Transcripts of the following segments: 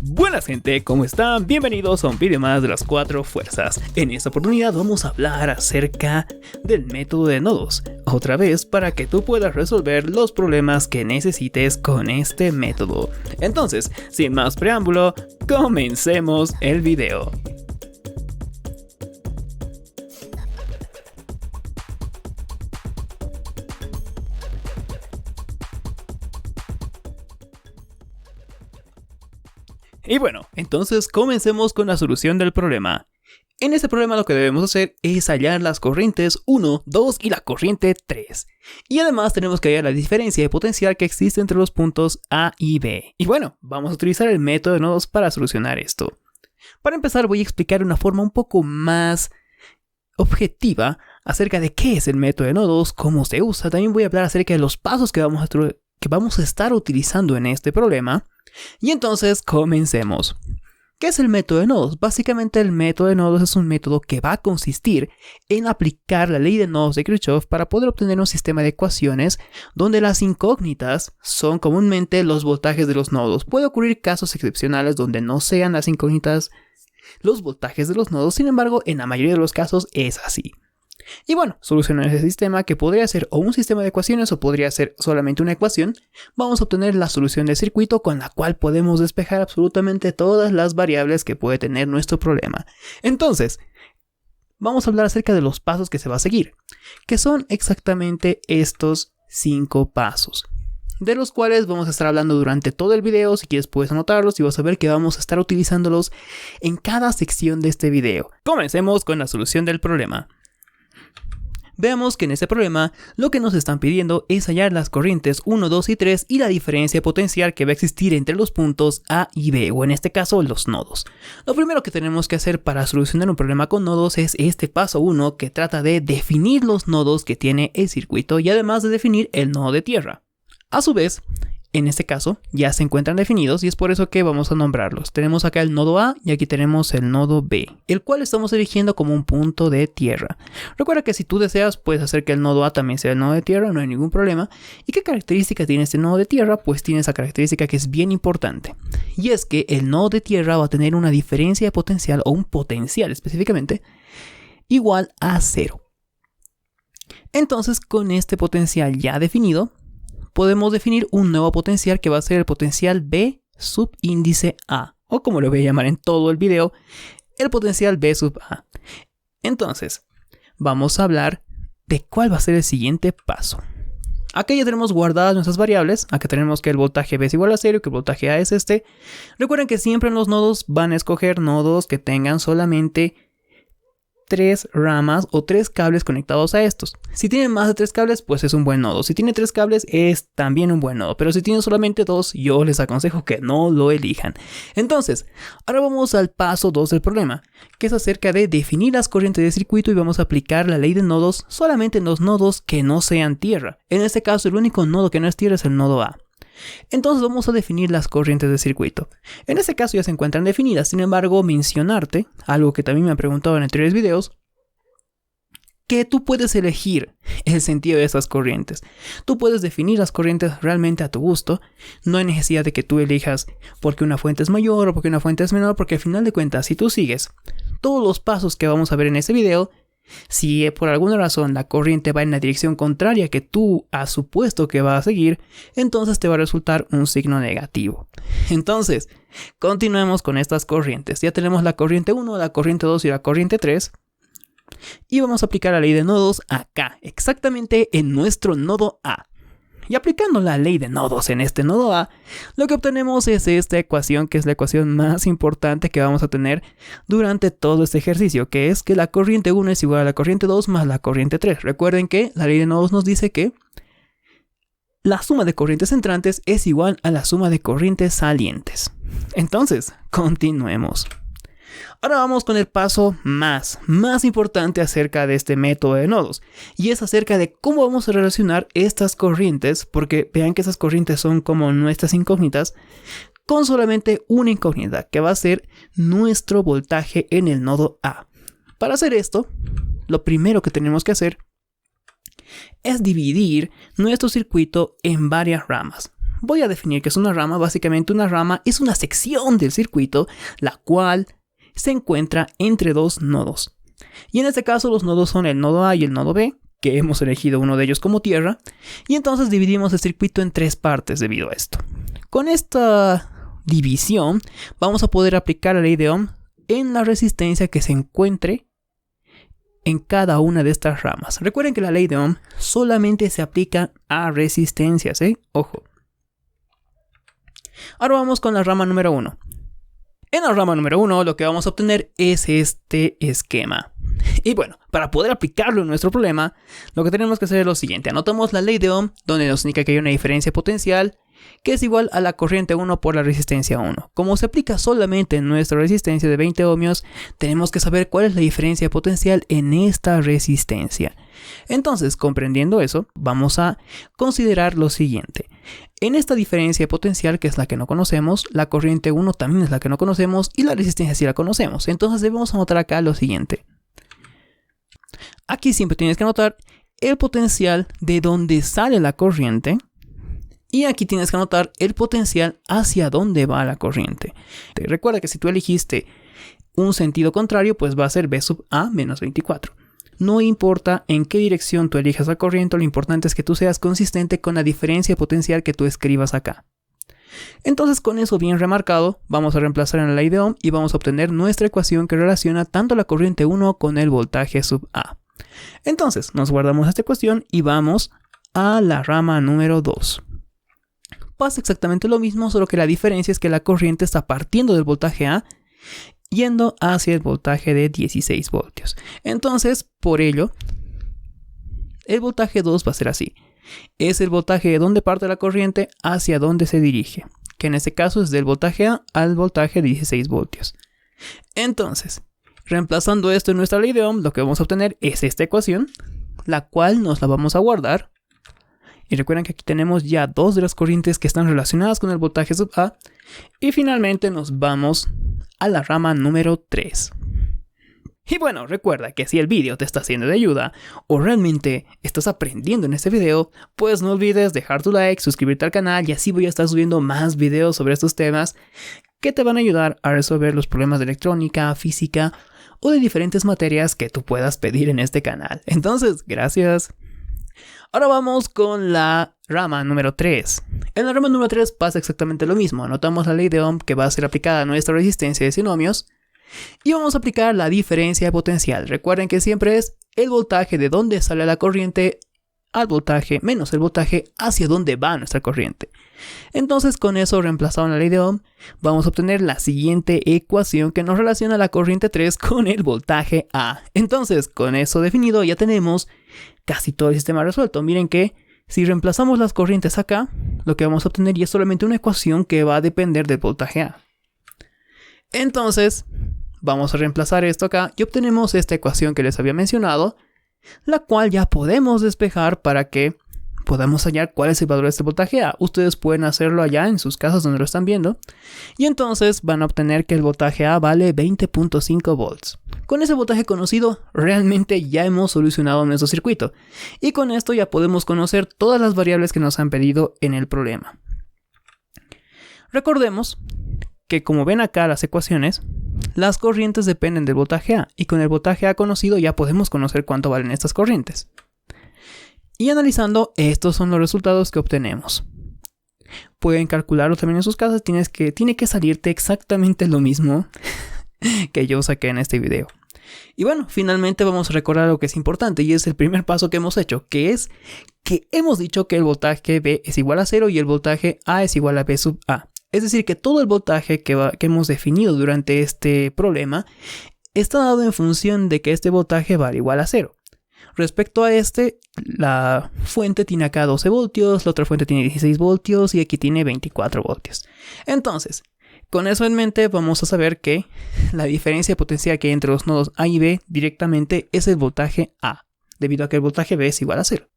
Buenas gente, ¿cómo están? Bienvenidos a un vídeo más de las 4 fuerzas. En esta oportunidad vamos a hablar acerca del método de nodos, otra vez para que tú puedas resolver los problemas que necesites con este método. Entonces, sin más preámbulo, comencemos el video. Y bueno, entonces comencemos con la solución del problema. En este problema lo que debemos hacer es hallar las corrientes 1, 2 y la corriente 3. Y además tenemos que hallar la diferencia de potencial que existe entre los puntos A y B. Y bueno, vamos a utilizar el método de nodos para solucionar esto. Para empezar voy a explicar de una forma un poco más objetiva acerca de qué es el método de nodos, cómo se usa. También voy a hablar acerca de los pasos que vamos a estar utilizando en este problema. Y entonces comencemos. ¿Qué es el método de nodos? Básicamente el método de nodos es un método que va a consistir en aplicar la ley de nodos de Kirchhoff para poder obtener un sistema de ecuaciones donde las incógnitas son comúnmente los voltajes de los nodos. Puede ocurrir casos excepcionales donde no sean las incógnitas los voltajes de los nodos, sin embargo en la mayoría de los casos es así. Y bueno, solucionar ese sistema, que podría ser o un sistema de ecuaciones o podría ser solamente una ecuación, vamos a obtener la solución del circuito con la cual podemos despejar absolutamente todas las variables que puede tener nuestro problema. Entonces, vamos a hablar acerca de los pasos que se va a seguir, que son exactamente estos 5 pasos, de los cuales vamos a estar hablando durante todo el video. Si quieres puedes anotarlos y vas a ver que vamos a estar utilizándolos en cada sección de este video. Comencemos con la solución del problema. Veamos que en este problema lo que nos están pidiendo es hallar las corrientes 1, 2 y 3 y la diferencia potencial que va a existir entre los puntos A y B, o en este caso los nodos. Lo primero que tenemos que hacer para solucionar un problema con nodos es este paso 1, que trata de definir los nodos que tiene el circuito y además de definir el nodo de tierra. A su vez, en este caso ya se encuentran definidos y es por eso que vamos a nombrarlos. Tenemos acá el nodo A y aquí tenemos el nodo B, el cual estamos eligiendo como un punto de tierra. Recuerda que si tú deseas puedes hacer que el nodo A también sea el nodo de tierra, no hay ningún problema. ¿Y qué característica tiene este nodo de tierra? Pues tiene esa característica que es bien importante, y es que el nodo de tierra va a tener una diferencia de potencial, o un potencial específicamente, igual a 0. Entonces, con este potencial ya definido, podemos definir un nuevo potencial que va a ser el potencial B subíndice A, o como lo voy a llamar en todo el video, el potencial B sub A. Entonces, vamos a hablar de cuál va a ser el siguiente paso. Acá ya tenemos guardadas nuestras variables. Acá tenemos que el voltaje B es igual a 0 y que el voltaje A es este. Recuerden que siempre en los nodos van a escoger nodos que tengan solamente 3 ramas o 3 cables conectados a estos. Si tienen más de 3 cables, pues es un buen nodo. Si tiene 3 cables, es también un buen nodo. Pero si tienen solamente 2, yo les aconsejo que no lo elijan. Entonces, ahora vamos al paso 2 del problema, que es acerca de definir las corrientes de circuito y vamos a aplicar la ley de nodos solamente en los nodos que no sean tierra. En este caso, el único nodo que no es tierra es el nodo A. Entonces vamos a definir las corrientes de circuito. En este caso ya se encuentran definidas, sin embargo mencionarte algo que también me han preguntado en anteriores videos, que tú puedes elegir el sentido de esas corrientes. Tú puedes definir las corrientes realmente a tu gusto. No hay necesidad de que tú elijas porque una fuente es mayor o porque una fuente es menor, porque al final de cuentas, si tú sigues todos los pasos que vamos a ver en este video, si por alguna razón la corriente va en la dirección contraria que tú has supuesto que va a seguir, entonces te va a resultar un signo negativo. Entonces, continuemos con estas corrientes. Ya tenemos la corriente 1, la corriente 2 y la corriente 3. Y vamos a aplicar la ley de nodos acá, exactamente en nuestro nodo A. Y aplicando la ley de nodos en este nodo A, lo que obtenemos es esta ecuación, que es la ecuación más importante que vamos a tener durante todo este ejercicio, que es que la corriente 1 es igual a la corriente 2 más la corriente 3. Recuerden que la ley de nodos nos dice que la suma de corrientes entrantes es igual a la suma de corrientes salientes. Entonces, continuemos. Ahora vamos con el paso más importante acerca de este método de nodos, y es acerca de cómo vamos a relacionar estas corrientes, porque vean que esas corrientes son como nuestras incógnitas, con solamente una incógnita, que va a ser nuestro voltaje en el nodo A. Para hacer esto, lo primero que tenemos que hacer es dividir nuestro circuito en varias ramas. voy a definir qué es una rama. Básicamente una rama es una sección del circuito la cual se encuentra entre dos nodos. Y en este caso los nodos son el nodo A y el nodo B, que hemos elegido uno de ellos como tierra, y entonces dividimos el circuito en tres partes debido a esto. Con esta división vamos a poder aplicar la ley de Ohm en la resistencia que se encuentre en cada una de estas ramas. Recuerden que la ley de Ohm solamente se aplica a resistencias, ojo. Ahora vamos con la rama número 1. En la rama número 1 lo que vamos a obtener es este esquema. Y bueno, para poder aplicarlo en nuestro problema, lo que tenemos que hacer es lo siguiente. Anotamos la ley de Ohm, donde nos indica que hay una diferencia potencial que es igual a la corriente 1 por la resistencia 1. Como se aplica solamente en nuestra resistencia de 20 ohmios, tenemos que saber cuál es la diferencia potencial en esta resistencia. Entonces, comprendiendo eso, vamos a considerar lo siguiente. En esta diferencia potencial, que es la que no conocemos, la corriente 1 también es la que no conocemos y la resistencia sí la conocemos. Entonces debemos anotar acá lo siguiente. Aquí siempre tienes que anotar el potencial de donde sale la corriente. Y aquí tienes que anotar el potencial hacia dónde va la corriente. Recuerda que si tú elegiste un sentido contrario, pues va a ser B sub A menos 24. No importa en qué dirección tú elijas la corriente, lo importante es que tú seas consistente con la diferencia potencial que tú escribas acá. Entonces, con eso bien remarcado, vamos a reemplazar en la ley de Ohm y vamos a obtener nuestra ecuación que relaciona tanto la corriente 1 con el voltaje sub A. Entonces, nos guardamos esta ecuación y vamos a la rama número 2. Pasa exactamente lo mismo, solo que la diferencia es que la corriente está partiendo del voltaje A yendo hacia el voltaje de 16 voltios. Entonces, por ello, el voltaje 2 va a ser así. Es el voltaje de donde parte la corriente hacia donde se dirige, que en este caso es del voltaje A al voltaje de 16 voltios. Entonces, reemplazando esto en nuestra ley de Ohm, lo que vamos a obtener es esta ecuación, la cual nos la vamos a guardar. Y recuerden que aquí tenemos ya dos de las corrientes que están relacionadas con el voltaje sub A. Y finalmente nos vamos a la rama número 3. Y bueno, recuerda que si el vídeo te está siendo de ayuda o realmente estás aprendiendo en este video, pues no olvides dejar tu like, suscribirte al canal y así voy a estar subiendo más videos sobre estos temas que te van a ayudar a resolver los problemas de electrónica, física o de diferentes materias que tú puedas pedir en este canal. Entonces, gracias. Ahora vamos con la rama número 3. En la rama número 3 pasa exactamente lo mismo. Anotamos la ley de Ohm que va a ser aplicada a nuestra resistencia de 100 ohmios y vamos a aplicar la diferencia potencial. Recuerden que siempre es el voltaje de donde sale la corriente al voltaje menos el voltaje hacia donde va nuestra corriente. Entonces, con eso reemplazado en la ley de Ohm, vamos a obtener la siguiente ecuación que nos relaciona la corriente 3 con el voltaje A. Entonces, con eso definido, ya tenemos casi todo el sistema resuelto. Miren que si reemplazamos las corrientes acá, lo que vamos a obtener ya es solamente una ecuación que va a depender del voltaje A. Entonces, vamos a reemplazar esto acá y obtenemos esta ecuación que les había mencionado, la cual ya podemos despejar para que podamos hallar cuál es el valor de este voltaje A. Ustedes pueden hacerlo allá en sus casas donde lo están viendo. Y entonces van a obtener que el voltaje A vale 20.5 volts. Con ese voltaje conocido, realmente ya hemos solucionado nuestro circuito. Y con esto ya podemos conocer todas las variables que nos han pedido en el problema. Recordemos que como ven acá las ecuaciones, las corrientes dependen del voltaje A. Y con el voltaje A conocido ya podemos conocer cuánto valen estas corrientes. Y analizando, estos son los resultados que obtenemos. Pueden calcularlo también en sus casas, tiene que salirte exactamente lo mismo que yo saqué en este video. Y bueno, finalmente vamos a recordar lo que es importante y es el primer paso que hemos hecho, que es que hemos dicho que el voltaje B es igual a 0 y el voltaje A es igual a B sub A. Es decir, que todo el voltaje que hemos definido durante este problema está dado en función de que este voltaje vale igual a 0. Respecto a este, la fuente tiene acá 12 voltios, la otra fuente tiene 16 voltios y aquí tiene 24 voltios. Entonces, con eso en mente vamos a saber que la diferencia potencial que hay entre los nodos A y B directamente es el voltaje A, debido a que el voltaje B es igual a 0.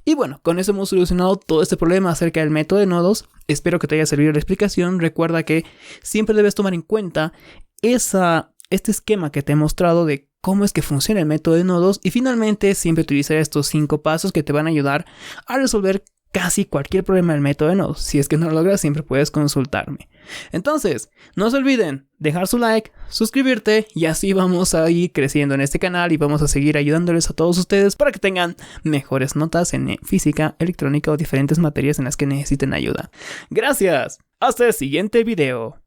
Y bueno, con eso hemos solucionado todo este problema acerca del método de nodos. Espero que te haya servido la explicación. Recuerda que siempre debes tomar en cuenta este esquema que te he mostrado de cómo es que funciona el método de nodos y finalmente siempre utilizar estos 5 pasos que te van a ayudar a resolver casi cualquier problema del método de nodos. Si es que no lo logras, siempre puedes consultarme. Entonces, no se olviden dejar su like, suscribirte y así vamos a ir creciendo en este canal y vamos a seguir ayudándoles a todos ustedes para que tengan mejores notas en física, electrónica o diferentes materias en las que necesiten ayuda. Gracias. Hasta el siguiente video.